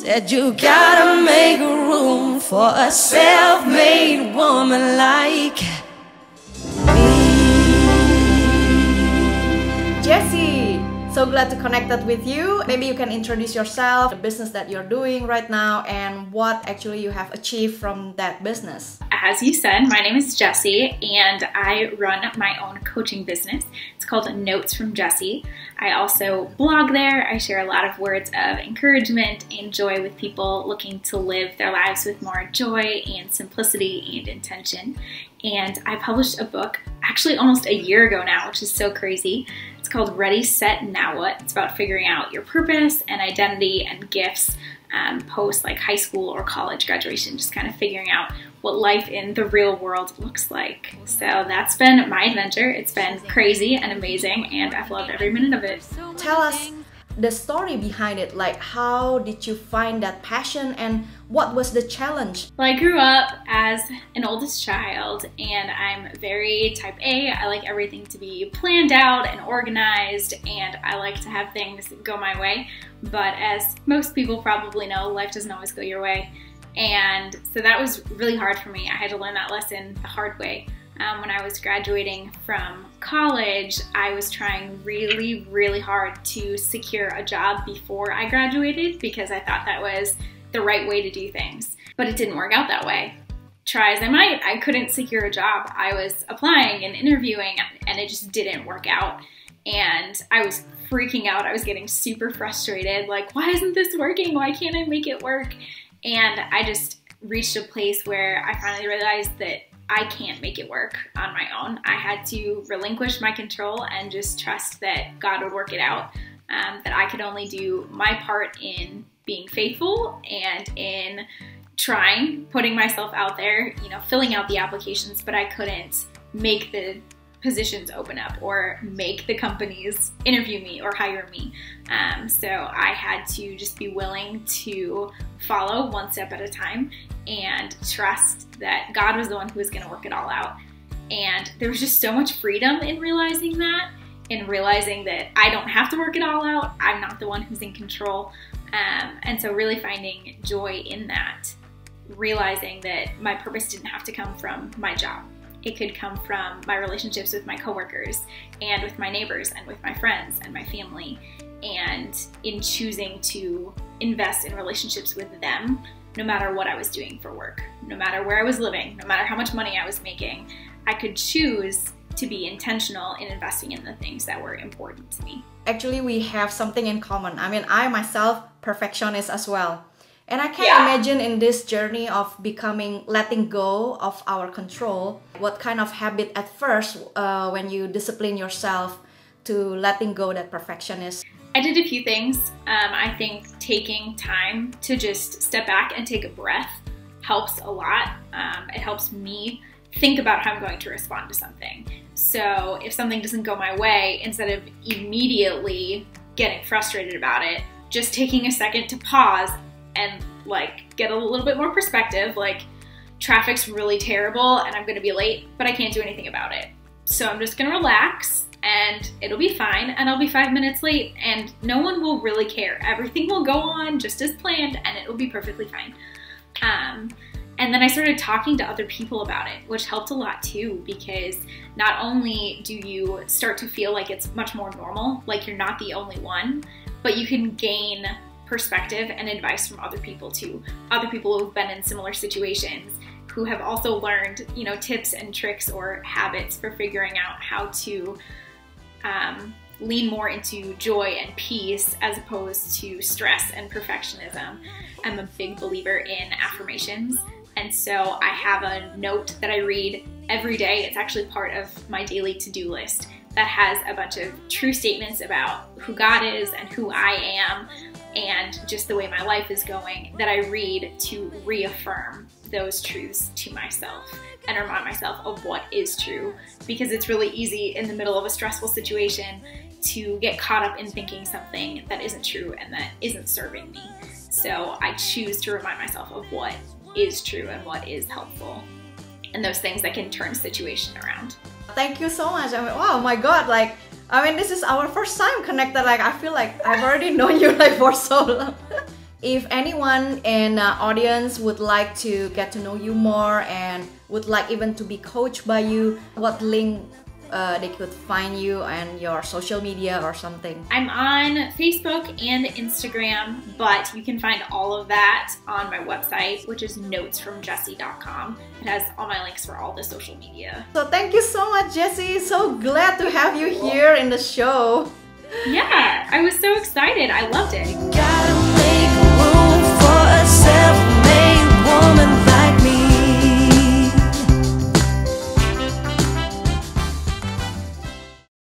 Said you gotta make room for a self-made woman like me. Jessie, so glad to connect with you. Maybe you can introduce yourself, the business that you're doing right now, and what actually you have achieved from that business. As you said, my name is Jessie, and I run my own coaching business. It's called Notes from Jessie. I also blog there. I share a lot of words of encouragement and joy with people looking to live their lives with more joy and simplicity and intention. And I published a book actually almost a year ago now, which is so crazy. It's called Ready, Set, Now What? It's about figuring out your purpose and identity and gifts post like high school or college graduation, just kind of figuring out what life in the real world looks like. So that's been my adventure. It's been crazy and amazing, and I've loved every minute of it. Tell us the story behind it, like how did you find that passion and what was the challenge? Well, I grew up as an oldest child, and I'm very type A. I like everything to be planned out and organized, and I like to have things go my way. But as most people probably know, life doesn't always go your way. And so that was really hard for me. I had to learn that lesson the hard way. When I was graduating from college, I was trying really, really hard to secure a job before I graduated because I thought that was the right way to do things. But it didn't work out that way. Try as I might, I couldn't secure a job. I was applying and interviewing, and it just didn't work out. And I was freaking out. I was getting super frustrated. Like, why isn't this working? Why can't I make it work? And I just reached a place where I finally realized that I can't make it work on my own. I had to relinquish my control and just trust that God would work it out, that I could only do my part in being faithful and in trying, putting myself out there, you know, filling out the applications, but I couldn't make the positions open up or make the companies interview me or hire me. So I had to just be willing to follow one step at a time and trust that God was the one who was going to work it all out. And there was just so much freedom in realizing that, and realizing that I don't have to work it all out. I'm not the one who's in control. And so really finding joy in that, realizing that my purpose didn't have to come from my job. It could come from my relationships with my coworkers and with my neighbors and with my friends and my family. And in choosing to invest in relationships with them, no matter what I was doing for work, no matter where I was living, no matter how much money I was making, I could choose to be intentional in investing in the things that were important to me. Actually, we have something in common. I mean, I myself, perfectionist as well. And I can't imagine in this journey of letting go of our control, what kind of habit at first when you discipline yourself to letting go that perfectionist. I did a few things. I think taking time to just step back and take a breath helps a lot. It helps me think about how I'm going to respond to something. So if something doesn't go my way, instead of immediately getting frustrated about it, just taking a second to pause and like get a little bit more perspective, like traffic's really terrible and I'm gonna be late, but I can't do anything about it. So I'm just gonna relax and it'll be fine, and I'll be 5 minutes late and no one will really care. Everything will go on just as planned and it will be perfectly fine. And then I started talking to other people about it, which helped a lot too, because not only do you start to feel like it's much more normal, like you're not the only one, but you can gain perspective and advice from other people too. Other people who've been in similar situations, who have also learned, you know, tips and tricks or habits for figuring out how to lean more into joy and peace as opposed to stress and perfectionism. I'm a big believer in affirmations, and so I have a note that I read every day. It's actually part of my daily to-do list that has a bunch of true statements about who God is and who I am and just the way my life is going that I read to reaffirm those truths to myself and remind myself of what is true, because it's really easy in the middle of a stressful situation to get caught up in thinking something that isn't true and that isn't serving me. So I choose to remind myself of what is true and what is helpful, and those things that can turn a situation around. Thank you so much. I mean, wow, my God, like, I mean, this is our first time connected. Like, I feel like I've already known you like for so long. If anyone in the audience would like to get to know you more and would like even to be coached by you, what link they could find you and your social media or something? I'm on Facebook and Instagram, but you can find all of that on my website, which is notesfromjessie.com. It has all my links for all the social media. So thank you so much, Jessie. So glad to have you here in the show. Yeah, I was so excited. I loved it. Gotta